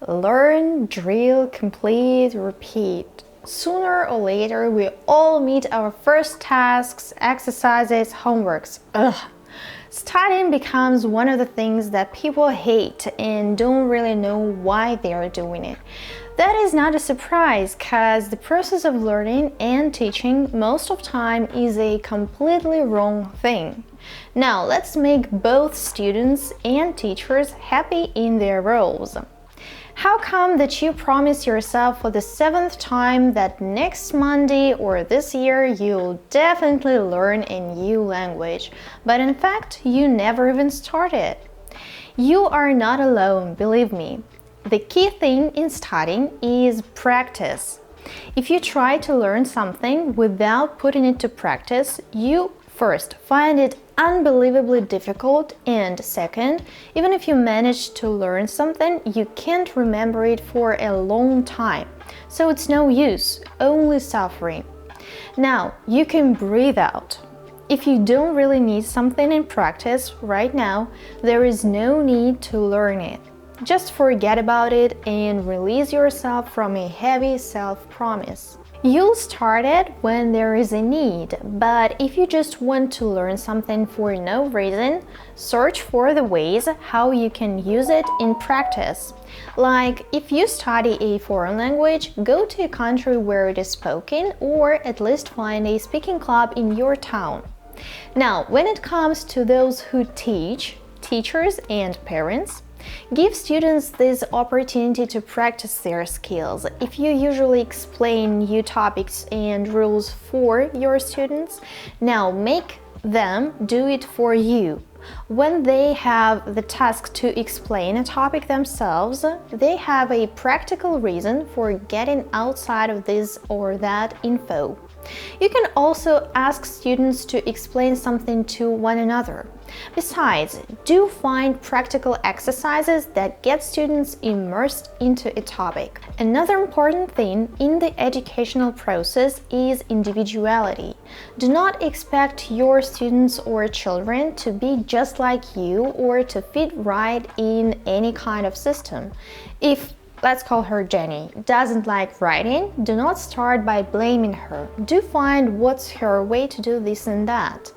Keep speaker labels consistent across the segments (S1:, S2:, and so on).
S1: Learn, drill, complete, repeat. Sooner or later, we all meet our first tasks, exercises, homeworks. Ugh. Studying becomes one of the things that people hate and don't really know why they are doing it. That is not a surprise, because the process of learning and teaching most of the time is a completely wrong thing. Now, let's make both students and teachers happy in their roles. How come that you promise yourself for the 7th time that next Monday or this year you'll definitely learn a new language, but in fact you never even started? You are not alone, believe me. The key thing in studying is practice. If you try to learn something without putting it to practice, you first find it unbelievably difficult, and second, even if you manage to learn something, you can't remember it for a long time. So it's no use, only suffering. Now, you can breathe out. If you don't really need something in practice right now, there is no need to learn it. Just forget about it and release yourself from a heavy self-promise. You'll start it when there is a need, but if you just want to learn something for no reason, search for the ways how you can use it in practice. Like, if you study a foreign language, go to a country where it is spoken, or at least find a speaking club in your town. Now, when it comes to those who teach, teachers and parents, give students this opportunity to practice their skills. If you usually explain new topics and rules for your students, now make them do it for you. When they have the task to explain a topic themselves, they have a practical reason for getting outside of this or that info. You can also ask students to explain something to one another. Besides, do find practical exercises that get students immersed into a topic. Another important thing in the educational process is individuality. Do not expect your students or children to be just like you or to fit right in any kind of system. If, let's call her Jenny, doesn't like writing, do not start by blaming her. Do find what's her way to do this and that.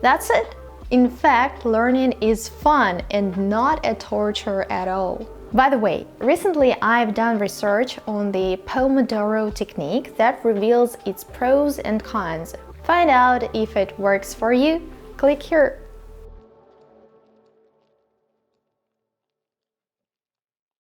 S1: That's it. In fact, learning is fun and not a torture at all. By the way, recently I've done research on the Pomodoro technique that reveals its pros and cons. Find out if it works for you. Click here.